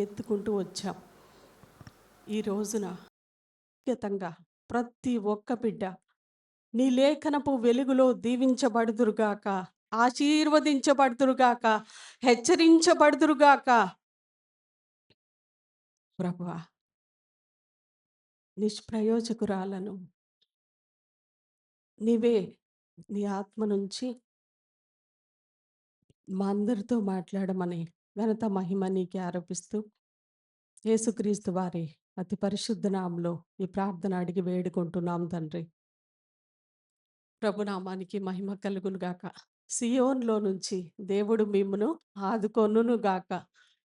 ఎత్తుకుంటూ వచ్చాం. ఈ రోజున వ్యక్తిగతంగా ప్రతి ఒక్క బిడ్డ నీ లేఖనపు వెలుగులో దీవించబడుదురుగాక, ఆశీర్వదించబడుదురుగాక, హెచ్చరించబడుదురుగాక. ప్రభువా, నిష్ప్రయోజకురాలను నీవే నీ ఆత్మ నుంచి మా అందరితో మాట్లాడమని ఘనత మహిమ నీకే ఆరోపిస్తూ యేసుక్రీస్తు వారి అతి పరిశుద్ధ నామములో ఈ ప్రార్థన అడిగి వేడుకుంటున్నాం తండ్రి. ప్రభునామానికి మహిమ కలుగును గాక. సియోన్లో నుంచి దేవుడు మిమ్మును ఆదుకొనును గాక.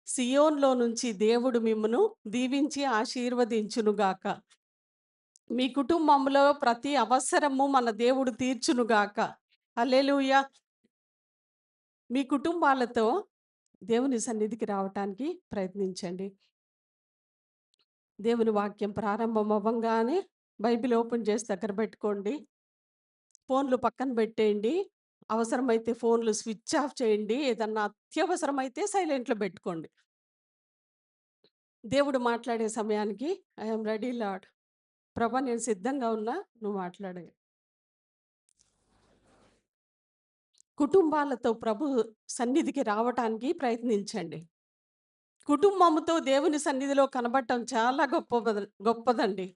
సియోన్లో నుంచి దేవుడు మిమ్మును దీవించి ఆశీర్వదించును గాక. మీ కుటుంబంలో ప్రతి అవసరము మన దేవుడు తీర్చును గాక. హల్లెలూయా. మీ కుటుంబాలతో దేవుని సన్నిధికి రావటానికి ప్రయత్నించండి. దేవుని వాక్యం ప్రారంభం అవ్వంగానే బైబిల్ ఓపెన్ చేసి దగ్గర పెట్టుకోండి. ఫోన్లు పక్కన పెట్టేయండి. అవసరమైతే ఫోన్లు స్విచ్ ఆఫ్ చేయండి. ఏదన్నా అత్యవసరమైతే సైలెంట్‌లో పెట్టుకోండి. దేవుడు మాట్లాడే సమయానికి ఐ యామ్ రెడీ లార్డ్. ప్రభా, నేను సిద్ధంగా ఉన్నా, నువ్వు మాట్లాడే. కుటుంబాలతో ప్రభు సన్నిధికి రావటానికి ప్రయత్నించండి. కుటుంబముతో దేవుని సన్నిధిలో కనబడటం చాలా గొప్పదండి.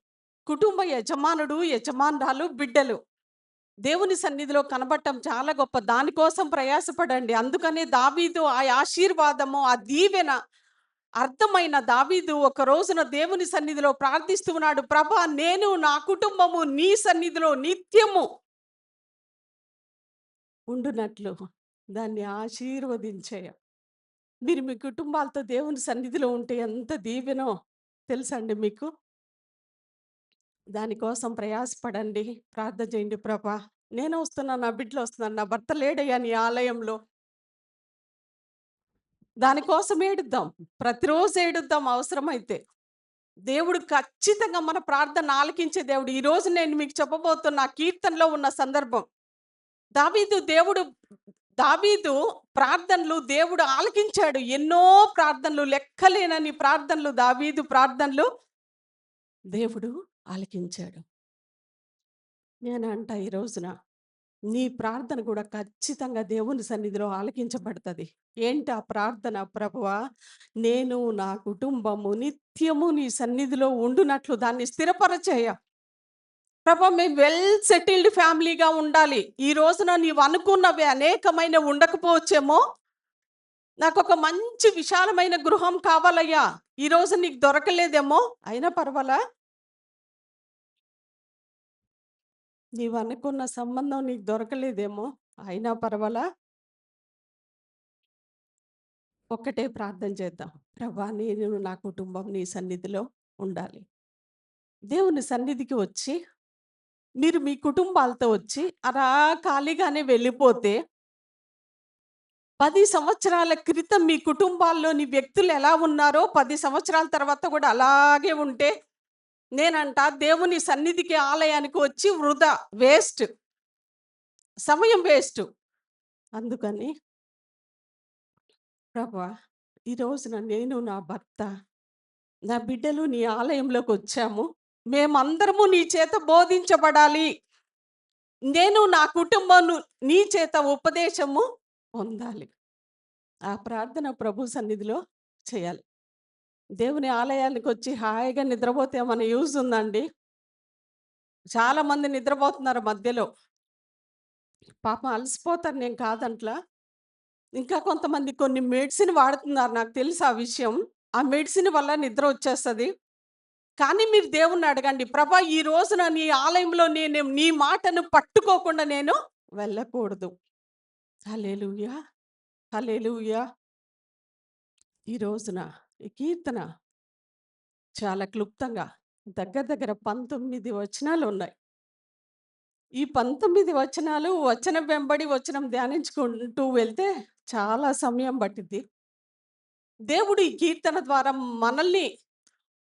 కుటుంబ యజమానుడు, యజమానురాలు, బిడ్డలు దేవుని సన్నిధిలో కనబడటం చాలా గొప్ప. దానికోసం ప్రయాసపడండి. అందుకనే దావీదు ఆ ఆశీర్వాదము, ఆ దీవెన అర్థమైన దావీదు ఒక రోజున దేవుని సన్నిధిలో ప్రార్థిస్తున్నాడు. ప్రభా, నేను నా కుటుంబము నీ సన్నిధిలో నిత్యము ఉండునట్లు దాన్ని ఆశీర్వదించేయ. మీరు మీ కుటుంబాలతో దేవుని సన్నిధిలో ఉంటే ఎంత దీవెనో తెలుసండి మీకు. దానికోసం ప్రయాసపడండి, ప్రార్థన చేయండి. ప్రభా, నేను వస్తున్నాను, నా బిడ్డలు వస్తున్నాను, నా భర్త లేడయ్యా నీ ఆలయంలో. దానికోసం ఏడుద్దాం, ప్రతిరోజు ఏడుద్దాం అవసరమైతే. దేవుడు ఖచ్చితంగా మన ప్రార్థన ఆలకించే దేవుడు. ఈరోజు నేను మీకు చెప్పబోతున్న కీర్తనలో ఉన్న సందర్భం. దావీదు ప్రార్థనలు దేవుడు ఆలకించాడు. ఎన్నో ప్రార్థనలు, లెక్కలేనని ప్రార్థనలు, దావీదు ప్రార్థనలు దేవుడు ఆలకించాడు. నేనంట ఈ రోజున నీ ప్రార్థన కూడా ఖచ్చితంగా దేవుని సన్నిధిలో ఆలకించబడుతుంది. ఏంటి ఆ ప్రార్థన? ప్రభువా, నేను నా కుటుంబము నిత్యము నీ సన్నిధిలో ఉండునట్లు దాన్ని స్థిరపరచేయ. ప్రభా, మేము వెల్ సెటిల్డ్ ఫ్యామిలీగా ఉండాలి. ఈ రోజున నీవు అనుకున్నవి అనేకమైన ఉండకపోవచ్చేమో. నాకు ఒక మంచి విశాలమైన గృహం కావాలయ్యా. ఈ రోజు నీకు దొరకలేదేమో, అయినా పర్వాలా. నీవు అనుకున్న సంబంధం నీకు దొరకలేదేమో, అయినా పర్వాలా. ఒక్కటే ప్రార్థన చేద్దాం. ప్రభా, నేను నా కుటుంబం నీ సన్నిధిలో ఉండాలి. దేవుని సన్నిధికి వచ్చి మీరు మీ కుటుంబాలతో వచ్చి అలా ఖాళీగానే వెళ్ళిపోతే 10 సంవత్సరాల క్రితం మీ కుటుంబాల్లోని వ్యక్తులు ఎలా ఉన్నారో 10 సంవత్సరాల తర్వాత కూడా అలాగే ఉంటే నేనంట దేవుని సన్నిధికి ఆలయానికి వచ్చి వృధా, వేస్ట్, సమయం వేస్ట్. అందుకని ప్రభువా, ఈ రోజున నేను, నా భర్త, నా బిడ్డలు నీ ఆలయంలోకి వచ్చాము. మేమందరము నీ చేత బోధించబడాలి. నేను నా కుటుంబం నీ చేత ఉపదేశము పొందాలి. ఆ ప్రార్థన ప్రభు సన్నిధిలో చేయాలి. దేవుని ఆలయానికి వచ్చి హాయిగా నిద్రపోతే ఏమైనా యూజ్ ఉందండి? చాలామంది నిద్రపోతున్నారు మధ్యలో. పాపం అలసిపోతారు, నేను కాదంట్లా. ఇంకా కొంతమంది కొన్ని మెడిసిన్ వాడుతున్నారు, నాకు తెలుసు ఆ విషయం. ఆ మెడిసిన్ వల్ల నిద్ర వచ్చేస్తుంది. కానీ మీరు దేవుణ్ణి అడగండి, ప్రభా, ఈ రోజున నీ ఆలయంలో నేను నీ మాటను పట్టుకోకుండా నేను వెళ్ళకూడదు. హల్లెలూయా, హల్లెలూయా. ఈ రోజున ఈ కీర్తన చాలా క్లుప్తంగా దగ్గర దగ్గర 19 వచనాలు ఉన్నాయి. ఈ 19 వచనాలు వచనం వెంబడి వచనం ధ్యానించుకుంటూ వెళ్తే చాలా సమయం పట్టింది. దేవుడు ఈ కీర్తన ద్వారా మనల్ని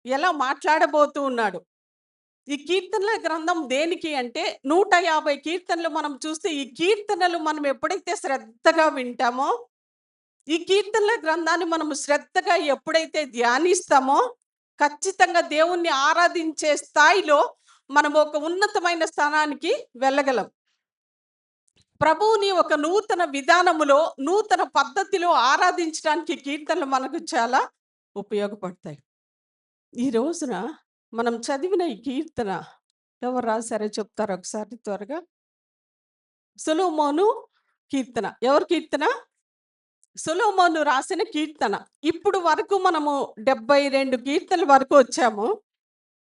ఎలా మాట్లాడబోతూ ఉన్నాడు. ఈ కీర్తనల గ్రంథం దేనికి అంటే 150 కీర్తనలు మనం చూస్తే ఈ కీర్తనలు మనం ఎప్పుడైతే శ్రద్ధగా వింటామో ఈ కీర్తనల గ్రంథాన్ని మనము శ్రద్ధగా ఎప్పుడైతే ధ్యానిస్తామో ఖచ్చితంగా దేవుణ్ణి ఆరాధించే స్థాయిలో మనం ఒక ఉన్నతమైన స్థానానికి వెళ్ళగలం. ప్రభువుని ఒక నూతన విధానములో, నూతన పద్ధతిలో ఆరాధించడానికి కీర్తనలు మనకు చాలా ఉపయోగపడతాయి. ఈ రోజున మనం చదివిన ఈ కీర్తన ఎవరు రాశారో చెప్తారా ఒకసారి త్వరగా? సొలొమోను కీర్తన. ఎవరి కీర్తన? సొలొమోను రాసిన కీర్తన. ఇప్పుడు వరకు మనము 72 కీర్తనల వరకు వచ్చాము.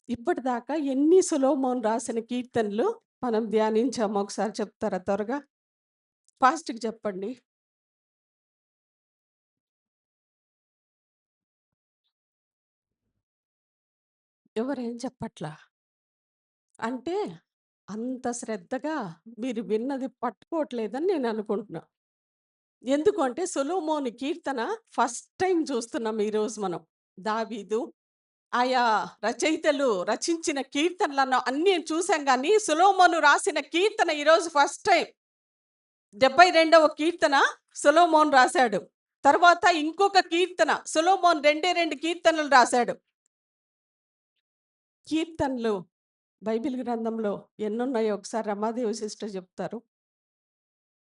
ఇప్పటిదాకా ఎన్ని సొలొమోను రాసిన కీర్తనలు మనం ధ్యానించామో ఒకసారి చెప్తారా త్వరగా? ఫాస్ట్‌గా చెప్పండి. ఎవరేం చెప్పట్లా. అంటే అంత శ్రద్ధగా మీరు విన్నది పట్టుకోవట్లేదని నేను అనుకుంటున్నా. ఎందుకంటే సొలొమోను కీర్తన ఫస్ట్ టైమ్ చూస్తున్నాం ఈరోజు మనం. దావీదు ఆయా రచయితలు రచించిన కీర్తనలను అన్నీ చూసాం గానీ, సొలొమోను రాసిన కీర్తన ఈరోజు ఫస్ట్ టైం. 72వ కీర్తన సొలొమోను రాశాడు. తర్వాత ఇంకొక కీర్తన సొలొమోను 2 కీర్తనలు రాశాడు. కీర్తనలు బైబిల్ గ్రంథంలో ఎన్నున్నాయో ఒకసారి రమాదేవి సిస్టర్ చెప్తారు.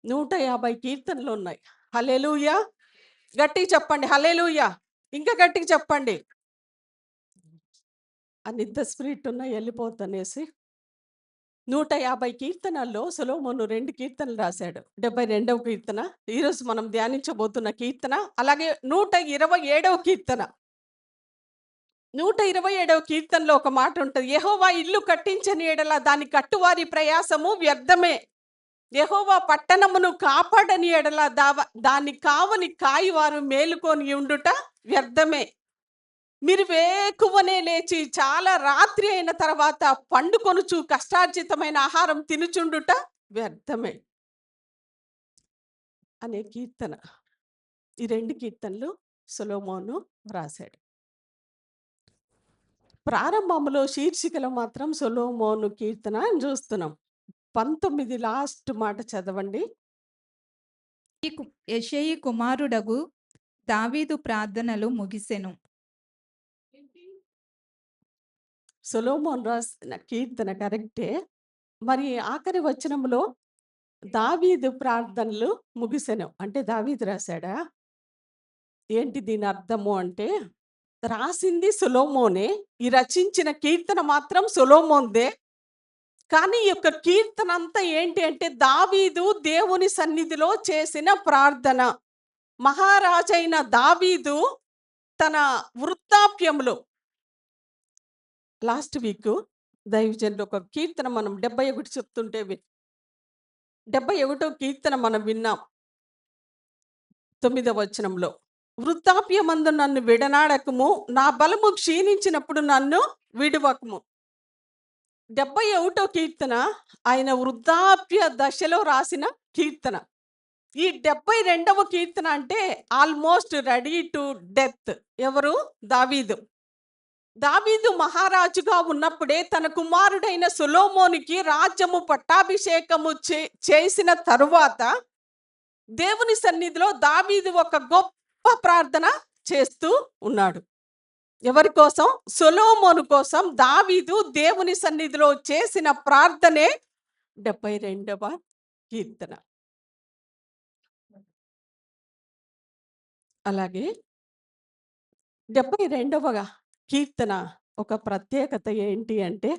150 కీర్తనలు ఉన్నాయి. హల్లెలూయా! గట్టిగా చెప్పండి హల్లెలూయా! ఇంకా గట్టిగా చెప్పండి. ఆ నిద్ర స్పిరిట్ ఉన్న వెళ్ళిపోద్దనేసి 150 కీర్తనల్లో సొలొమోను 2 కీర్తనలు రాశాడు. 72వ కీర్తన ఈరోజు మనం ధ్యానించబోతున్న కీర్తన. అలాగే 127వ కీర్తన. 127వ కీర్తనలో ఒక మాట ఉంటది. యెహోవా ఇల్లు కట్టించని యెడల దాని కట్టువారి ప్రయాసము వ్యర్థమే. యెహోవా పట్టణమును కాపాడని యెడల దాని కావని కాయువారు మేలుకొని ఉండుట వ్యర్థమే. మీరు వేకువనే లేచి చాలా రాత్రి అయిన తర్వాత పండుకొనుచు కష్టార్జితమైన ఆహారం తినుచుండుట వ్యర్థమే అనే కీర్తన. ఈ 2 కీర్తనలు సొలొమోను రాశాడు. ప్రారంభంలో శీర్షికలో మాత్రం సొలొమోను కీర్తన అని చూస్తున్నాం. 19 లాస్ట్ మాట చదవండి. యెషయి కుమారుడగు దావీదు ప్రార్థనలు ముగిసెను. సొలొమోను రాసిన కీర్తన కరెక్టే. మరి ఆఖరి వచనంలో దావీదు ప్రార్థనలు ముగిసెను. అంటే దావీదు రాశాడా? ఏంటి దీని అర్థము అంటే, రాసింది సొలొమోనే. ఈ రచించిన కీర్తన మాత్రం సొలొమోన్‌దే. కానీ ఈ యొక్క కీర్తన అంతా ఏంటి అంటే దావీదు దేవుని సన్నిధిలో చేసిన ప్రార్థన. మహారాజైన దావీదు తన వృద్ధాప్యంలో లాస్ట్ వీక్ దైవజనులు ఒక కీర్తన మనం 71 చెప్తుంటే 71వ కీర్తన మనం విన్నాం. 9వ వచనంలో వృద్ధాప్యమందు నన్ను విడనాడకము, నా బలము క్షీణించినప్పుడు నన్ను విడువకము. 71వ కీర్తన ఆయన వృద్ధాప్య దశలో రాసిన కీర్తన. ఈ 72వ కీర్తన అంటే ఆల్మోస్ట్ రెడీ టు డెత్. ఎవరు? దావీదు. దావీదు మహారాజుగా ఉన్నప్పుడే తన కుమారుడైన సొలొమోనుకి రాజ్యము పట్టాభిషేకము చేసిన తరువాత దేవుని సన్నిధిలో దావీదు ఒక గొప్ప ప్రార్థన చేస్తూ ఉన్నాడు. ఎవరి కోసం? సొలొమోను కోసం దావీదు దేవుని సన్నిధిలో చేసిన ప్రార్థనే 72వ కీర్తన. అలాగే 72వ కీర్తన ఒక ప్రత్యేకత ఏంటి అంటే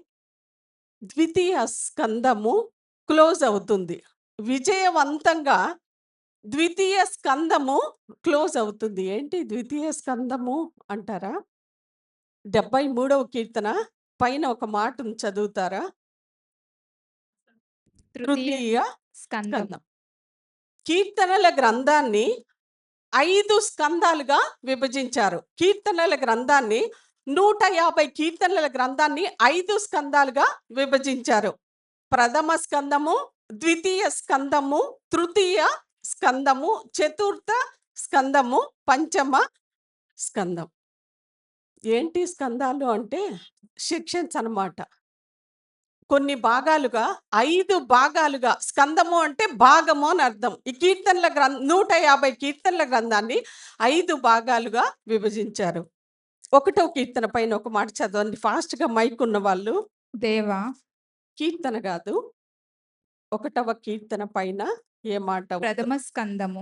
ద్వితీయ స్కందము క్లోజ్ అవుతుంది. విజయవంతంగా ద్వితీయ స్కందము క్లోజ్ అవుతుంది. ఏంటి ద్వితీయ స్కందము అంటారా? 73వ కీర్తన పైన ఒక మాటను చదువుతారా? తృతీయ స్కందం. కీర్తనల గ్రంథాన్ని 5 స్కందాలుగా విభజించారు. కీర్తనల గ్రంథాన్ని 150 కీర్తనల గ్రంథాన్ని 5 స్కందాలుగా విభజించారు. ప్రథమ స్కందము, ద్వితీయ స్కందము, తృతీయ స్కందము, చతుర్థ స్కందము, పంచమ స్కందం. ఏంటి స్కందాలు అంటే సెక్షన్స్ అన్నమాట. కొన్ని భాగాలుగా 5 భాగాలుగా, స్కందము అంటే భాగము అని అర్థం. ఈ 150 కీర్తనల గ్రంథాన్ని 5 భాగాలుగా విభజించారు. ఒకటో కీర్తన పైన ఒక మాట చదవండి ఫాస్ట్‌గా మైక్ ఉన్న వాళ్ళు. దేవా, కీర్తన కాదు. ఒకటవ కీర్తన పైన ఏ మాట ఉందో. ప్రథమ స్కందము.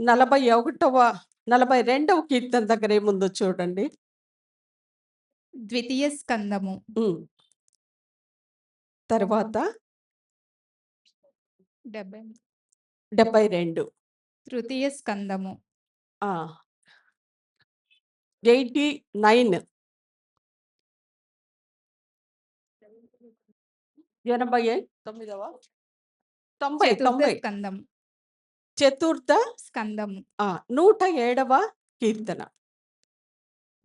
42వ కీర్తన దగ్గర ఏముందో చూడండి. ద్వితీయ స్కందము. ఉమ్. తర్వాత 72. తృతీయ స్కందము. 89. 89వ 90 చతుర్థ 90 స్కందము. చతుర్థ స్కందము. 107వ కీర్తన.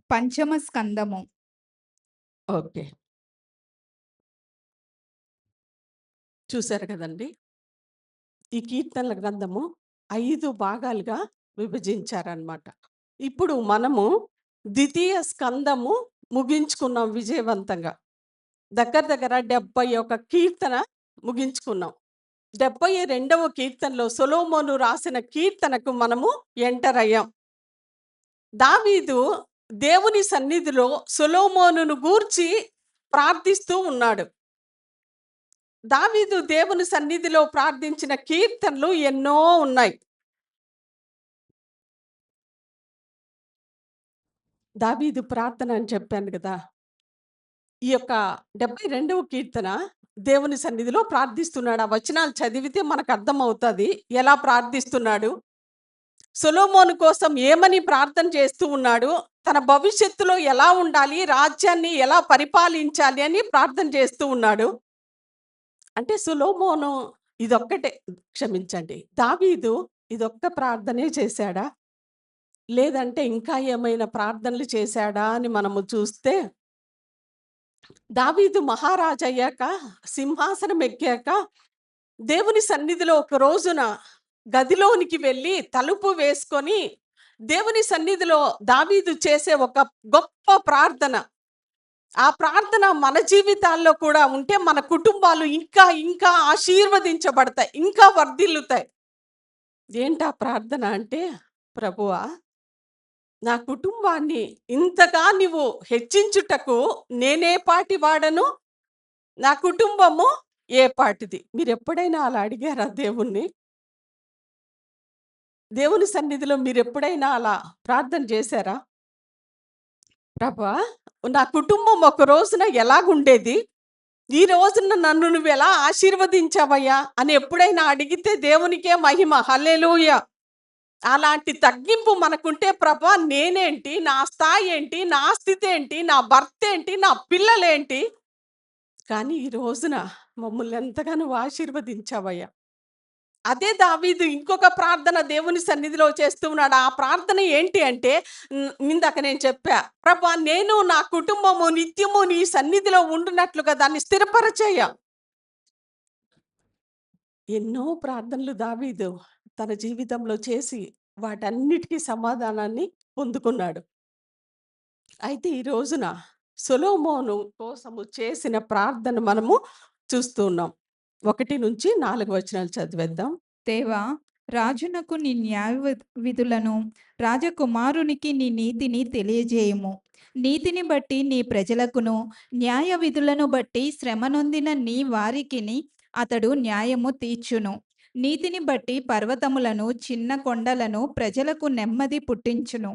పంచమ స్కందము. ఓకే, చూశారు కదండి. ఈ కీర్తనల గ్రంథము 5 భాగాలుగా విభజించారనమాట. ఇప్పుడు మనము ద్వితీయ స్కందము ముగించుకున్నాం విజయవంతంగా. దగ్గర దగ్గర 71 కీర్తన ముగించుకున్నాం. 72వ కీర్తనలో సొలొమోను రాసిన కీర్తనకు మనము ఎంటర్ అయ్యాం. దావీదు దేవుని సన్నిధిలో సొలొమోనును గూర్చి ప్రార్థిస్తూ ఉన్నాడు. దావీదు దేవుని సన్నిధిలో ప్రార్థించిన కీర్తనలు ఎన్నో ఉన్నాయి. దావీదు ప్రార్థన అని చెప్పాను కదా. ఈ యొక్క 72వ కీర్తన దేవుని సన్నిధిలో ప్రార్థిస్తున్నాడు. ఆ వచనాలు చదివితే మనకు అర్థమవుతుంది ఎలా ప్రార్థిస్తున్నాడు. సొలొమోను కోసం ఏమని ప్రార్థన చేస్తూ ఉన్నాడు, తన భవిష్యత్తులో ఎలా ఉండాలి, రాజ్యాన్ని ఎలా పరిపాలించాలి అని ప్రార్థన చేస్తూ ఉన్నాడు. అంటే సొలొమోను ఇదొక్కటే, క్షమించండి, దావీదు ఇదొక్క ప్రార్థనే చేశాడా, లేదంటే ఇంకా ఏమైనా ప్రార్థనలు చేశాడా అని మనము చూస్తే, దావీదు మహారాజు అయ్యాక, సింహాసనం ఎక్కాక, దేవుని సన్నిధిలో ఒక రోజున గదిలోనికి వెళ్ళి తలుపు వేసుకొని దేవుని సన్నిధిలో దావీదు చేసే ఒక గొప్ప ప్రార్థన. ఆ ప్రార్థన మన జీవితాల్లో కూడా ఉంటే మన కుటుంబాలు ఇంకా ఇంకా ఆశీర్వదించబడతాయి, ఇంకా వర్ధిల్లుతాయి. ఏంటా ప్రార్థన అంటే, ప్రభువా, నా కుటుంబాన్ని ఇంతగా నీవు హెచ్చించుటకు నేనే పాటి వాడను, నా కుటుంబము ఏ పాటిది. మీరు ఎప్పుడైనా అలా అడిగారా దేవుణ్ణి? దేవుని సన్నిధిలో మీరు ఎప్పుడైనా అలా ప్రార్థన చేశారా? ప్రభువా, నా కుటుంబం ఒక రోజున ఎలాగుండేది, ఈ రోజున నన్ను నువ్వు ఎలా ఆశీర్వదించావయ్యా అని ఎప్పుడైనా అడిగితే దేవునికే మహిమ. హల్లెలూయా. అలాంటి తగ్గింపు మనకుంటే, ప్రభా నేనేంటి, నా స్థాయి ఏంటి, నా స్థితి ఏంటి, నా భర్త ఏంటి, నా పిల్లలేంటి, కానీ ఈ రోజున మమ్మల్ని ఎంతగానో ఆశీర్వదించావయ్యా. అదే దావీదు ఇంకొక ప్రార్థన దేవుని సన్నిధిలో చేస్తూ ఉన్నాడు. ఆ ప్రార్థన ఏంటి అంటే, ఇందాక నేను చెప్పా, ప్రభా నేను నా కుటుంబము నిత్యము నీ సన్నిధిలో ఉండునట్లుగా దాన్ని స్థిరపరచేయ. ఎన్నో ప్రార్థనలు దావీదు తన జీవితంలో చేసి వాటన్నిటికీ సమాధానాన్ని పొందుకున్నాడు. అయితే ఈ రోజున సొలొమోను కోసము చేసిన ప్రార్థన మనము చూస్తూ ఉన్నాం. 1-4 వచనాలు చదివేద్దాం. దేవా, రాజునకు నీ న్యాయ విధులను, రాజకుమారునికి నీ నీతిని తెలియజేయము. నీతిని బట్టి నీ ప్రజలకును, న్యాయ విధులను బట్టి శ్రమనొందిన నీ వారికిని అతడు న్యాయము తీర్చును. నీతిని బట్టి పర్వతములను, చిన్న కొండలను ప్రజలకు నెమ్మది పుట్టించును.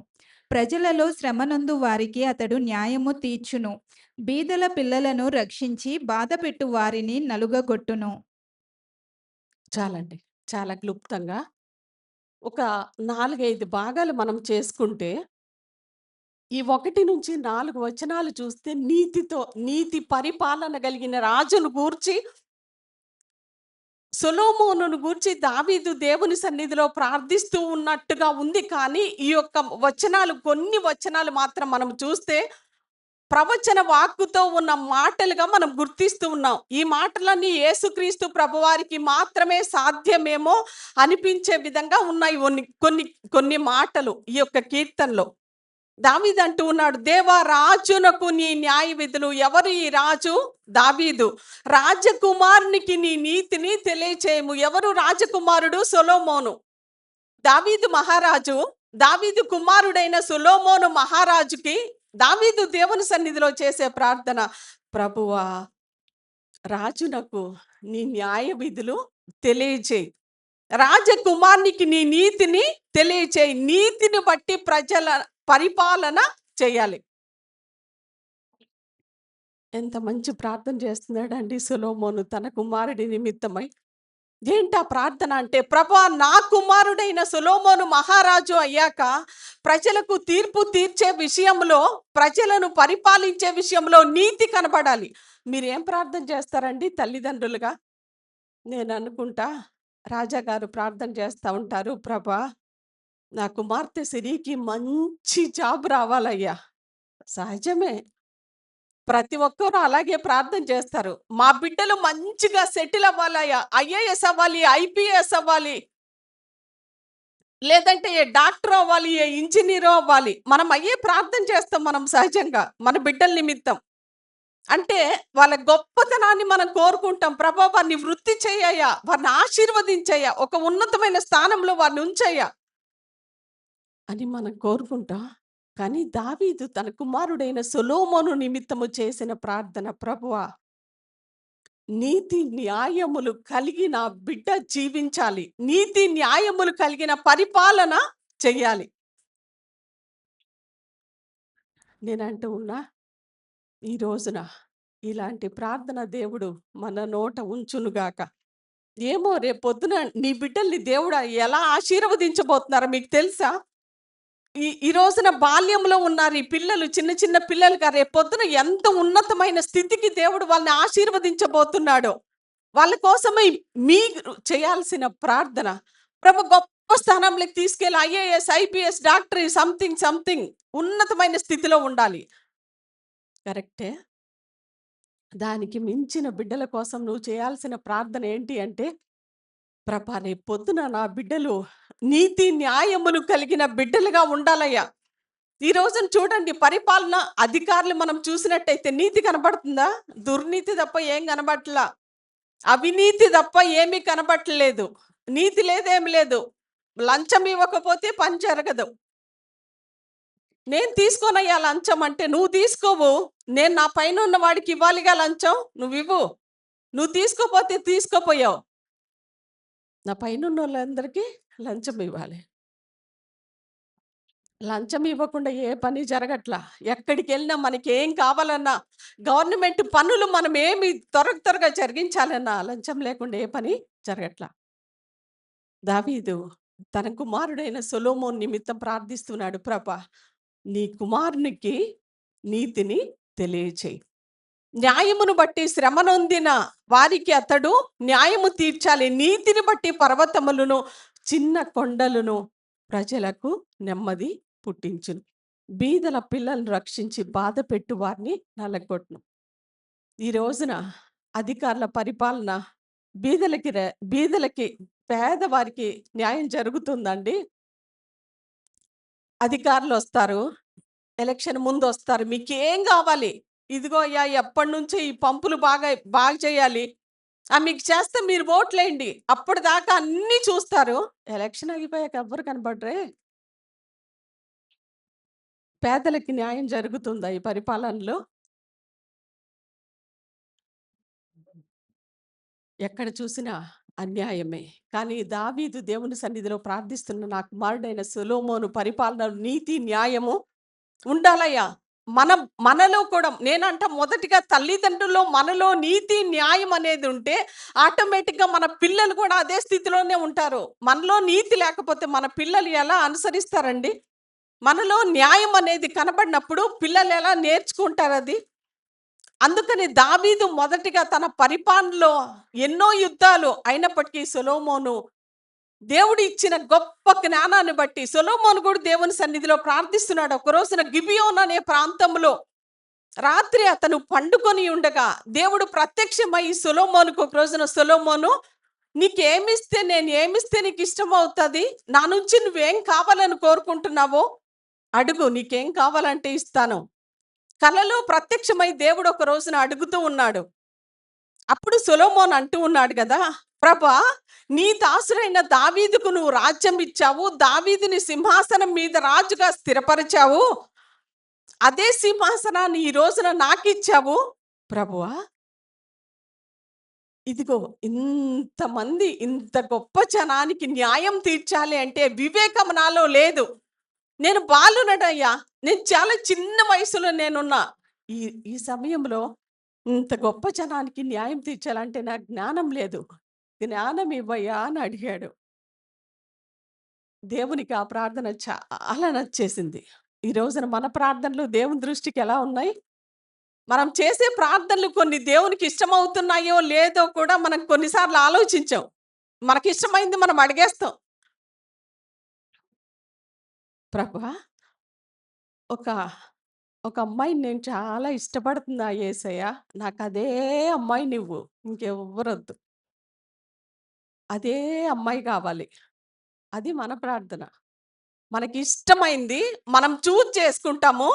ప్రజలలో శ్రమనొందు వారికి అతడు న్యాయము తీర్చును. బీదల పిల్లలను రక్షించి బాధపెట్టు వారిని నలుగగొట్టును. చాలండి. చాలా క్లుప్తంగా ఒక 4-5 భాగాలు మనం చేసుకుంటే, ఈ 1-4 వచనాలు చూస్తే నీతి పరిపాలన కలిగిన రాజును గూర్చి, సొలొమోనును గూర్చి దావీదు దేవుని సన్నిధిలో ప్రార్థిస్తూ ఉన్నట్టుగా ఉంది. కానీ ఈ యొక్క కొన్ని వచనాలు మాత్రం మనం చూస్తే ప్రవచన వాక్కుతో ఉన్న మాటలుగా మనం గుర్తిస్తూ ఉన్నాం. ఈ మాటలన్నీ యేసుక్రీస్తు ప్రభువారికి మాత్రమే సాధ్యమేమో అనిపించే విధంగా ఉన్నాయి కొన్ని కొన్ని మాటలు ఈ యొక్క కీర్తనలో. దావీదు అంటూ ఉన్నాడు, దేవా రాజునకు నీ న్యాయ విధులు. ఎవరు ఈ రాజు? దావీదు. రాజకుమారునికి నీ నీతిని తెలియచేయము. ఎవరు రాజకుమారుడు? సొలొమోను. దావీదు మహారాజు, దావీదు కుమారుడైన సొలొమోను మహారాజుకి దావీదు దేవుని సన్నిధిలో చేసే ప్రార్థన, ప్రభువా రాజునకు నీ న్యాయ విధులు తెలియచేయి, రాజకుమారునికి నీ నీతిని తెలియచేయి, నీతిని బట్టి ప్రజల పరిపాలన చేయాలి. ఎంత మంచి ప్రార్థన చేస్తున్నాడండి సొలొమోను తన కుమారుడి నిమిత్తమై. ఏంటా ప్రార్థన అంటే, ప్రభా నా కుమారుడైన సొలొమోను మహారాజు అయ్యాక ప్రజలకు తీర్పు తీర్చే విషయంలో, ప్రజలను పరిపాలించే విషయంలో నీతి కనబడాలి. మీరేం ప్రార్థన చేస్తారండి తల్లిదండ్రులుగా? నేను అనుకుంటా రాజాగారు ప్రార్థన చేస్తూ ఉంటారు, ప్రభా నా కుమార్తె సిరికి మంచి జాబ్ రావాలయ్యా. సహజమే, ప్రతి ఒక్కరు అలాగే ప్రార్థన చేస్తారు. మా బిడ్డలు మంచిగా సెటిల్ అవ్వాలయ్యా, ఐఏఎస్ అవ్వాలి, ఐపీఎస్ అవ్వాలి, లేదంటే ఏ డాక్టర్ అవ్వాలి, ఏ ఇంజనీర్ అవ్వాలి. మనం అయ్యే ప్రార్థన చేస్తాం మనం సహజంగా మన బిడ్డల నిమిత్తం. అంటే వాళ్ళ గొప్పతనాన్ని మనం కోరుకుంటాం. ప్రభా వారిని వృద్ధి చేయయ్యా, వారిని ఆశీర్వదించయ్యా, ఒక ఉన్నతమైన స్థానంలో వారిని ఉంచయ్యా అని మనం కోరుకుంటాం. కానీ దావీదు తన కుమారుడైన సొలొమోను నిమిత్తము చేసిన ప్రార్థన, ప్రభువా నీతి న్యాయములు కలిగిన బిడ్డ జీవించాలి, నీతి న్యాయములు కలిగిన పరిపాలన చెయ్యాలి. నేనంటూ ఉన్నా, ఈ రోజున ఇలాంటి ప్రార్థన దేవుడు మన నోట ఉంచునుగాక. ఏమో రేపొద్దున నీ బిడ్డల్ని దేవుడు ఎలా ఆశీర్వదించబోతున్నారో మీకు తెలుసా? ఈ రోజున బాల్యంలో ఉన్నారు ఈ పిల్లలు, చిన్న చిన్న పిల్లలుగా, రేపొద్దున ఎంత ఉన్నతమైన స్థితికి దేవుడు వాళ్ళని ఆశీర్వదించబోతున్నాడో. వాళ్ళ కోసమే మీరు చేయాల్సిన ప్రార్థన, ప్రభు గొప్ప స్థానంలోకి తీసుకెళ్ళి IAS, IPS, doctor, something something ఉన్నతమైన స్థితిలో ఉండాలి. కరెక్టే. దానికి మించిన బిడ్డల కోసం నువ్వు చేయాల్సిన ప్రార్థన ఏంటి అంటే, ప్రభా రేపు పొద్దున నా బిడ్డలు నీతి న్యాయములు కలిగిన బిడ్డలుగా ఉండాలయ్యా. ఈ రోజున చూడండి, పరిపాలన అధికారులు మనం చూసినట్టయితే నీతి కనబడుతుందా? దుర్నీతి తప్ప ఏం కనబడట్లా, అవినీతి తప్ప ఏమీ కనబట్టలేదు. నీతి లేదేమి లేదు. లంచం ఇవ్వకపోతే పని జరగదు. నేను తీసుకోనయ్యా లంచం అంటే, నువ్వు తీసుకోవు, నేను నా పైన ఉన్న వాడికి ఇవ్వాలిగా లంచం, నువ్వు ఇవ్వు. నువ్వు తీసుకోపోతే తీసుకోపోయావు, నా పైన ఉన్న వాళ్ళందరికీ లంచం ఇవ్వాలి. లంచం ఇవ్వకుండా ఏ పని జరగట్లా. ఎక్కడికి వెళ్ళినా మనకి ఏం కావాలన్నా, గవర్నమెంట్ పనులు మనం ఏమి త్వరగా జరిగించాలన్నా లంచం లేకుండా ఏ పని జరగట్లా. దావీదు తన కుమారుడైన సొలొమోను నిమిత్తం ప్రార్థిస్తున్నాడు, ప్రభా నీ కుమారునికి నీతిని తెలియచేయి, న్యాయమును బట్టి శ్రమ నొందిన వారికి అతడు న్యాయము తీర్చాలి, నీతిని బట్టి పర్వతములను చిన్న కొండలను ప్రజలకు నెమ్మది పుట్టించును, బీదల పిల్లలను రక్షించి బాధ పెట్టు వారిని నలగొట్టును. ఈ రోజున అధికారుల పరిపాలన బీదలకి పేదవారికి న్యాయం జరుగుతుందండి. అధికారులు వస్తారు, ఎలక్షన్ ముందు వస్తారు, మీకేం కావాలి, ఇదిగో అయ్యా ఎప్పటి నుంచో ఈ పంపులు బాగా చేయాలి, మీకు చేస్తే మీరు ఓట్లేయండి, అప్పటిదాకా అన్నీ చూస్తారు. ఎలక్షన్ అయిపోయాక ఎవ్వరు కనబడరే. పేదలకి న్యాయం జరుగుతుందా ఈ పరిపాలనలో? ఎక్కడ చూసినా అన్యాయమే. కానీ దావీదు దేవుని సన్నిధిలో ప్రార్థిస్తున్న, నా కుమారుడైన సొలొమోను పరిపాలన నీతి న్యాయము ఉండాలయ్యా. మనలో కూడా నేనంట, మొదటిగా తల్లిదండ్రుల్లో మనలో నీతి న్యాయం అనేది ఉంటే ఆటోమేటిక్గా మన పిల్లలు కూడా అదే స్థితిలోనే ఉంటారు. మనలో నీతి లేకపోతే మన పిల్లలు ఎలా అనుసరిస్తారండి? మనలో న్యాయం అనేది కనబడినప్పుడు పిల్లలు ఎలా నేర్చుకుంటారు అది? అందుకని దావీదు మొదటిగా తన పరిపాలనలో ఎన్నో యుద్ధాలు అయినప్పటికీ సొలొమోను దేవుడు ఇచ్చిన గొప్ప జ్ఞానాన్ని బట్టి, సొలొమోను కూడా దేవుని సన్నిధిలో ప్రార్థిస్తున్నాడు. ఒక రోజున గిబియోన్ అనే ప్రాంతంలో రాత్రి అతను పండుకొని ఉండగా దేవుడు ప్రత్యక్షమై సొలొమోనుకు ఒక రోజున, సొలొమోను నేను ఏమిస్తే నీకు ఇష్టం అవుతుంది, నా నుంచి నువ్వేం కావాలని కోరుకుంటున్నావో అడుగు, నీకేం కావాలంటే ఇస్తాను. కలలో ప్రత్యక్షమై దేవుడు ఒక రోజున అడుగుతూ ఉన్నాడు. అప్పుడు సొలొమోన్ అంటూ ఉన్నాడు కదా, ప్రభా, నీ దాసుడైన దావీదుకు నువ్వు రాజ్యం ఇచ్చావు, దావీదుని సింహాసనం మీద రాజుగా స్థిరపరిచావు. అదే సింహాసనాన్ని ఈ రోజున నాకిచ్చావు ప్రభువా. ఇదిగో ఇంతమంది, ఇంత గొప్ప జనానికి న్యాయం తీర్చాలి అంటే వివేకం నాలో లేదు. నేను బాలునడయ్యా, నేను చాలా చిన్న వయసులో నేనున్నా. ఈ ఈ సమయంలో ఇంత గొప్ప జనానికి న్యాయం తీర్చాలంటే నాకు జ్ఞానం లేదు. జ్ఞానం ఇవ్వయ్యా అని అడిగాడు. దేవునికి ఆ ప్రార్థన చాలా నచ్చేసింది. ఈ రోజున మన ప్రార్థనలు దేవుని దృష్టికి ఎలా ఉన్నాయి? మనం చేసే ప్రార్థనలు కొన్ని దేవునికి ఇష్టమవుతున్నాయో లేదో కూడా మనం కొన్నిసార్లు ఆలోచించాం. మనకిష్టమైంది మనం అడిగేస్తాం. ప్రభువా, ఒక ఒక అమ్మాయిని నేను చాలా ఇష్టపడుతున్నా యేసయ్య. నాకదే అమ్మాయినివ్వు. ఇంకెవ్వరొద్దు. అదే అమ్మాయి కావాలి. అది మన ప్రార్థన. మనకిష్టమైంది మనం చూజ్ చేసుకుంటాము.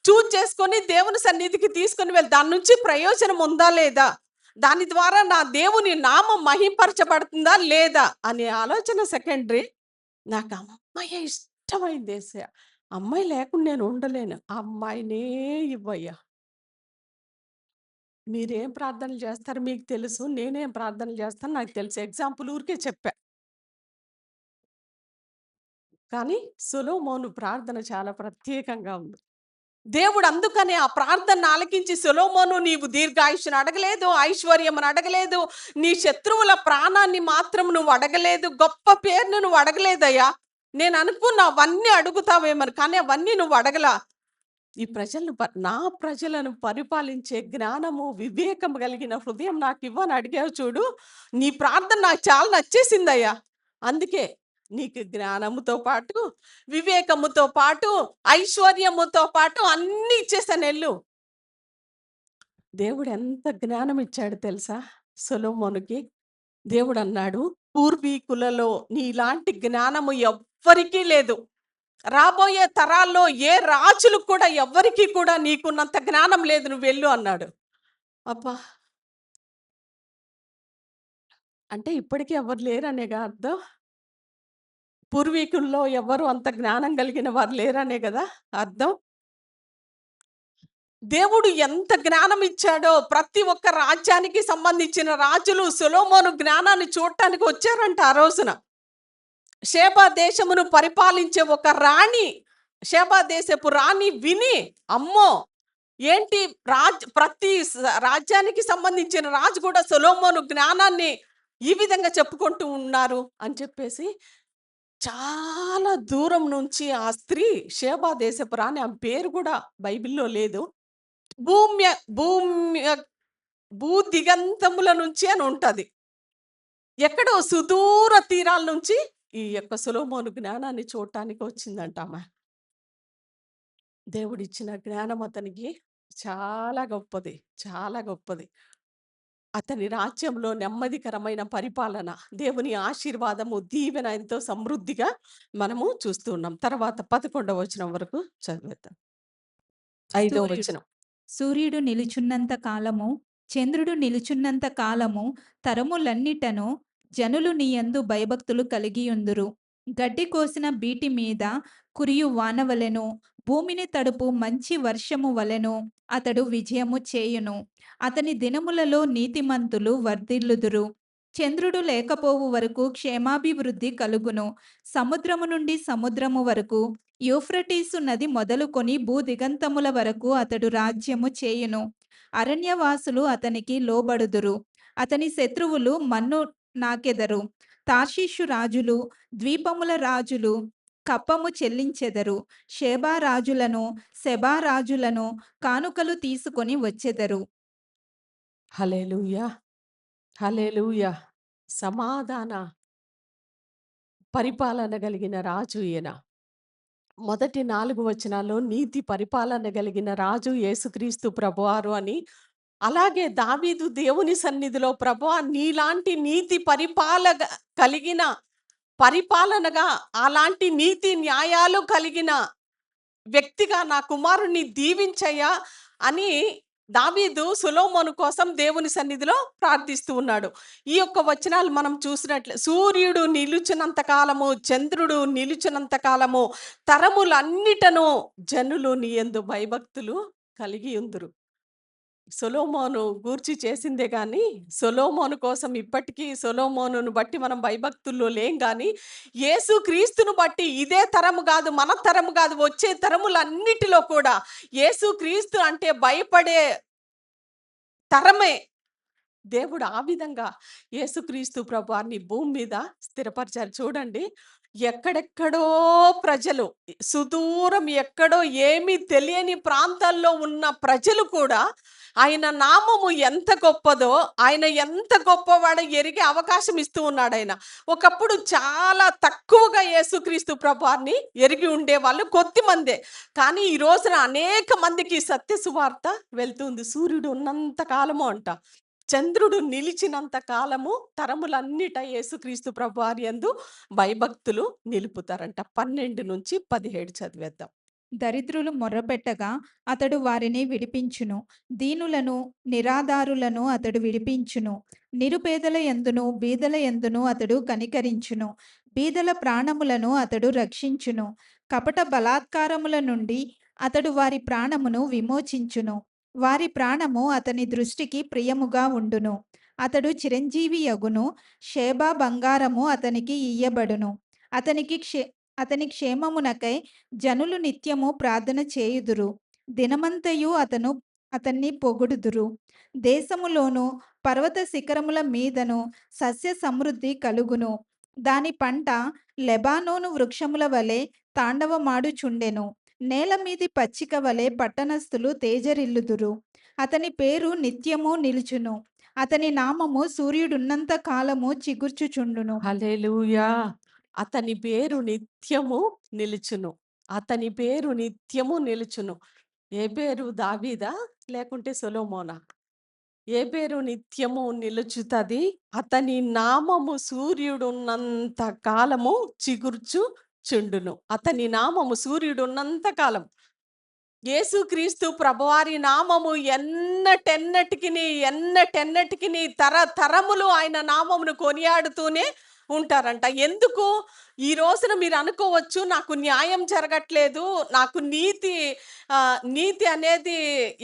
చూజ్ చేసుకొని దేవుని సన్నిధికి తీసుకొని వెళ్లి దాని నుంచి ప్రయోజనం ఉందా లేదా? దాని ద్వారా నా దేవుని నామం మహింపరచబడుతుందా లేదా? అనే ఆలోచన సెకండరీ. నాకు ఆ అమ్మాయే ఇష్టమైంది యేసయ్య. అమ్మాయి లేకుండా నేను ఉండలేను. ఆ అమ్మాయినే ఇవ్వయ్యా. మీరేం ప్రార్థనలు చేస్తారో మీకు తెలుసు. నేనేం ప్రార్థనలు చేస్తానో నాకు తెలుసు. ఎగ్జాంపుల్ ఊరికే చెప్పా. కానీ సొలొమోను ప్రార్థన చాలా ప్రత్యేకంగా ఉంది. దేవుడు అందుకనే ఆ ప్రార్థన ఆలకించి, సొలొమోను నీవు దీర్ఘాయుష్ను అడగలేదు, ఐశ్వర్యమును అడగలేదు, నీ శత్రువుల ప్రాణాన్ని మాత్రం నువ్వు అడగలేదు, గొప్ప పేరును నువ్వు అడగలేదయ్యా. నేను అనుకున్నా అవన్నీ అడుగుతావేమని, కానీ అవన్నీ నువ్వు అడగలా. ఈ ప్రజలను నా ప్రజలను పరిపాలించే జ్ఞానము, వివేకము కలిగిన హృదయం నాకు ఇవ్వని అడిగావు చూడు. నీ ప్రార్థన నాకు చాలా నచ్చేసిందయ్యా. అందుకే నీకు జ్ఞానముతో పాటు, వివేకముతో పాటు, ఐశ్వర్యముతో పాటు అన్నీ ఇచ్చేసాను ఎల్లు. దేవుడు ఎంత జ్ఞానం ఇచ్చాడు తెలుసా సొలొమోనుకి? దేవుడు అన్నాడు, పూర్వీకులలో నీలాంటి జ్ఞానము ఎవ్వరికీ లేదు. రాబోయే తరాల్లో ఏ రాజులు కూడా ఎవ్వరికీ కూడా నీకున్నంత జ్ఞానం లేదు, నువ్వు వెళ్ళు అన్నాడు. అబ్బా! అంటే ఇప్పటికీ ఎవరు లేరనేగా అర్థం? పూర్వీకుల్లో ఎవ్వరు అంత జ్ఞానం కలిగిన వారు లేరనే కదా అర్థం? దేవుడు ఎంత జ్ఞానం ఇచ్చాడో, ప్రతి ఒక్క రాజ్యానికి సంబంధించిన రాజులు సొలొమోను జ్ఞానాన్ని చూడటానికి వచ్చారంట ఆ రోజున. షేబా దేశమును పరిపాలించే ఒక రాణి, షేబా దేశపు రాణి విని, అమ్మో! ఏంటి ప్రతి రాజ్యానికి సంబంధించిన రాజు కూడా సొలొమోను జ్ఞానాన్ని ఈ విధంగా చెప్పుకుంటూ ఉన్నారు అని చెప్పేసి, చాలా దూరం నుంచి ఆ స్త్రీ, షేబా దేశపు రాణి, ఆమె పేరు కూడా బైబిల్‌లో లేదు. భూమ్య భూమ్య భూదిగంతముల నుంచి అని ఉంటది. ఎక్కడో సుదూర తీరాల నుంచి ఈ యొక్క సొలొమోను జ్ఞానాన్ని చూడటానికి వచ్చిందంట ఆమె. దేవుడిచ్చిన జ్ఞానం అతనికి చాలా గొప్పది. చాలా గొప్పది. అతని రాజ్యంలో నెమ్మదికరమైన పరిపాలన, దేవుని ఆశీర్వాదము, దీవెన ఎంతో సమృద్ధిగా మనము చూస్తూ ఉన్నాం. తర్వాత 11వ వచనం వరకు చదివేద్దాం. 5వ సూర్యుడు వచనం. సూర్యుడు నిలుచున్నంత కాలము, చంద్రుడు నిలుచున్నంత కాలము, తరములన్నిటను జనులు నీయందు భయభక్తులు కలిగియుందురు. గడ్డి కోసిన బీటి మీద కురియు వానవలెను, భూమిని తడుపు మంచి వర్షము వలెను అతడు విజయము చేయును. అతని దినములలో నీతిమంతులు వర్ధిల్లుదురు. చంద్రుడు లేకపోవు వరకు క్షేమాభివృద్ధి కలుగును. సముద్రము నుండి సముద్రము వరకు, యూఫ్రటీసు నది మొదలుకొని భూదిగంతముల వరకు అతడు రాజ్యము చేయును. అరణ్యవాసులు అతనికి లోబడుదురు. అతని శత్రువులు మన్ను నాకెదరు. తార్షీషు రాజులు, ద్వీపముల రాజులు కప్పము చెల్లించెదరు. షేబా రాజులను, సెబా రాజులను కానుకలు తీసుకొని వచ్చెదరు. హల్లెలూయా! హల్లెలూయా! సమాధాన పరిపాలన కలిగిన రాజు ఈయన. మొదటి 4 వచనాల్లో నీతి పరిపాలన కలిగిన రాజు యేసుక్రీస్తు ప్రభువారు అని, అలాగే దావీదు దేవుని సన్నిధిలో, ప్రభువా నీలాంటి నీతి కలిగిన పరిపాలనగా, అలాంటి నీతి న్యాయాలు కలిగిన వ్యక్తిగా నా కుమారుణ్ణి దీవించయ్యా అని దావీదు సొలొమోను కోసం దేవుని సన్నిధిలో ప్రార్థిస్తూ ఉన్నాడు. ఈ యొక్క వచనాలు మనం చూసినట్లే సూర్యుడు నిలుచునంత కాలము, చంద్రుడు నిలుచునంత కాలము, తరములన్నిటను జనులు నీ యందు భయభక్తులు కలిగి ఉందురు. సొలొమోను గూర్చి చేసిందే గాని, సొలొమోను కోసం ఇప్పటికీ సొలొమోనును బట్టి మనం భయభక్తుల్లో లేం గాని, యేసుక్రీస్తును బట్టి ఇదే తరము గాదు, మన తరము గాదు, వచ్చే తరములన్నిటిలో కూడా యేసుక్రీస్తు అంటే భయపడే తరమే. దేవుడు ఆ విధంగా యేసుక్రీస్తు ప్రభువారిని భూమి మీద స్థిరపరిచారు. చూడండి, ఎక్కడెక్కడో ప్రజలు, సుదూరం ఎక్కడో ఏమీ తెలియని ప్రాంతాల్లో ఉన్న ప్రజలు కూడా ఆయన నామము ఎంత గొప్పదో, ఆయన ఎంత గొప్పవాడో ఎరిగే అవకాశం ఇస్తూ ఉన్నాడు ఆయన. ఒకప్పుడు చాలా తక్కువగా యేసుక్రీస్తు ప్రభువారిని ఎరిగి ఉండేవాళ్ళు కొద్దిమందే. కానీ ఈ రోజున అనేక మందికి సత్య సువార్త వెళ్తుంది. సూర్యుడు ఉన్నంత కాలము అంట, చంద్రుడు నిలిచినంత కాలము తరములన్నిట యేసుక్రీస్తు ప్రభువారి యందు భయభక్తులు నిలుపుతారంట. 12-17 చదివేద్దాం. దరిద్రులు మొర్రపెట్టగా అతడు వారిని విడిపించును. దీనులను నిరాధారులను అతడు విడిపించును. నిరుపేదల యందును బీదల యందును అతడు కనికరించును. బీదల ప్రాణములను అతడు రక్షించును. కపట బలాత్కారముల నుండి అతడు వారి ప్రాణమును విమోచించును. వారి ప్రాణము అతని దృష్టికి ప్రియముగా ఉండును. అతడు చిరంజీవి యగును. షేబా బంగారము అతనికి ఇయ్యబడును. అతని క్షేమమునకై జనులు నిత్యము ప్రార్థన చేయుదురు. దినమంతయు అతన్ని పొగుడుదురు. దేశములోను పర్వత శిఖరముల మీదను సస్య సమృద్ధి కలుగును. దాని పంట లెబానోను వృక్షముల వలె తాండవమాడుచుండెను. నేల మీది పచ్చిక వలె పట్టణస్థులు తేజరిల్లుదురు. అతని పేరు నిత్యము నిలుచును. అతని నామము సూర్యుడున్నంత కాలము చిగుర్చుచుండును. హల్లెలూయా! అతని పేరు నిత్యము నిలుచును. అతని పేరు నిత్యము నిలుచును. ఏ పేరు? దావీదా లేకుంటే సొలొమోనా? ఏ పేరు నిత్యము నిలుచుతది? అతని నామము సూర్యుడున్నంత కాలము చిగుర్చుచుండును. అతని నామము సూర్యుడున్నంత కాలం. యేసుక్రీస్తు ప్రభువారి నామము ఎన్నటెన్నటికిని తరతరములు ఆయన నామమును కొనియాడుతూనే ఉంటారంట. ఎందుకు? ఈ రోజున మీరు అనుకోవచ్చు, నాకు న్యాయం జరగట్లేదు, నాకు నీతి అనేది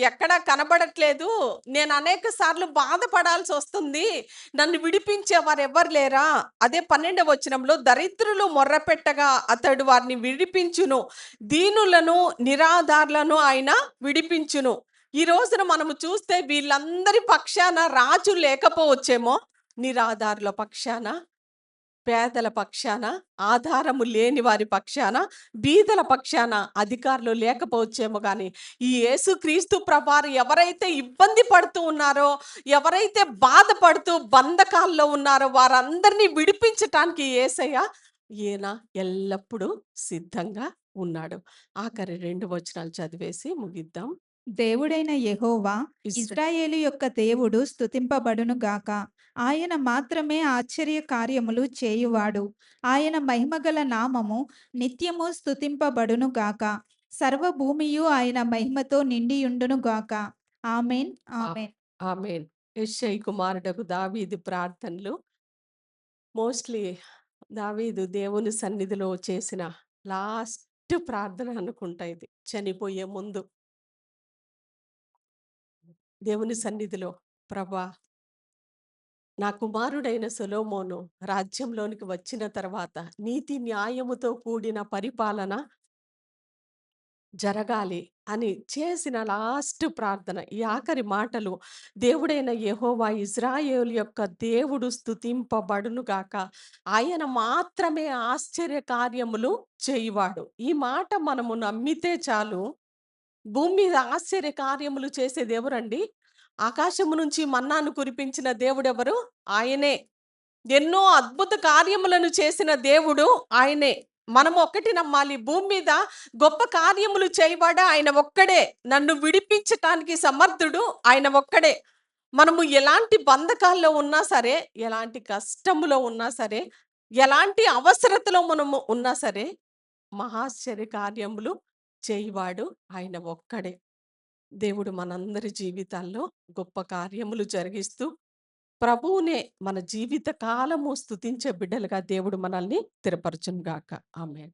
ఎక్కడా కనబడట్లేదు, నేను అనేక సార్లు బాధపడాల్సి వస్తుంది, నన్ను విడిపించేవారు ఎవరు లేరా? అదే 12వ వచనంలో దరిద్రులు మొర్రపెట్టగా అతడు వారిని విడిపించును, దీనులను నిరాధారులను ఆయన విడిపించును. ఈ రోజున మనము చూస్తే వీళ్ళందరి పక్షాన రాజు లేకపోవచ్చేమో, నిరాధారుల పక్షాన, పేదల పక్షాన, ఆధారము లేని వారి పక్షాన, బీదల పక్షాన అధికారులు లేకపోవచ్చేమో, కానీ ఈ యేసుక్రీస్తు ప్రభువారు ఎవరైతే ఇబ్బంది పడుతూ ఉన్నారో, ఎవరైతే బాధపడుతూ బంధకాల్లో ఉన్నారో వారందరినీ విడిపించటానికి యేసయ్య ఈయన ఎల్లప్పుడూ సిద్ధంగా ఉన్నాడు. ఆఖరి 2 వచనాలు చదివేసి ముగిద్దాం. దేవుడైన యెహోవా ఇశ్రాయేలు యొక్క దేవుడు స్తుతింపబడును గాక. ఆయన మాత్రమే ఆశ్చర్య కార్యములు చేయువాడు. ఆయన మహిమగల నామము నిత్యము స్తుతింపబడును గాక. సర్వభూమియు ఆయన మహిమతో నిండియుండును గాక. ఆమేన్, ఆమేన్. ఆమేన్. యెషై కుమారుడగు దావీదు ప్రార్థనలు. మోస్ట్లీ దావీదు దేవుని సన్నిధిలో చేసిన లాస్ట్ ప్రార్థన అనుకుంటా ఇది. చనిపోయే ముందు దేవుని సన్నిధిలో, ప్రభా, నా కుమారుడైన సొలొమోను రాజ్యంలోనికి వచ్చిన తర్వాత నీతి న్యాయముతో కూడిన పరిపాలన జరగాలి అని చేసిన లాస్ట్ ప్రార్థన. ఈ ఆఖరి మాటలు, దేవుడైన యెహోవా ఇజ్రాయేలు యొక్క దేవుడు స్తుతింపబడును గాక, ఆయన మాత్రమే ఆశ్చర్య కార్యములు చేయువాడు. ఈ మాట మనము నమ్మితే చాలు. భూమి మీద ఆశ్చర్య కార్యములు చేసేది ఎవరండి? ఆకాశము నుంచి మన్నాను కురిపించిన దేవుడెవరు? ఆయనే. ఎన్నో అద్భుత కార్యములను చేసిన దేవుడు ఆయనే. మనం ఒక్కటి నమ్మాలి, భూమి మీద గొప్ప కార్యములు చేయవాడా ఆయన ఒక్కడే. నన్ను విడిపించటానికి సమర్థుడు ఆయన ఒక్కడే. మనము ఎలాంటి బంధకాల్లో ఉన్నా సరే, ఎలాంటి కష్టములో ఉన్నా సరే, ఎలాంటి అవసరతలో మనము ఉన్నా సరే, మహాశ్చర్య కార్యములు చేయువాడు ఆయన ఒక్కడే. దేవుడు మనందరి జీవితాల్లో గొప్ప కార్యములు జరిగిస్తూ, ప్రభువునే మన జీవిత కాలము స్తుతించే బిడ్డలుగా దేవుడు మనల్ని స్థిరపరచును గాక. ఆమేన్.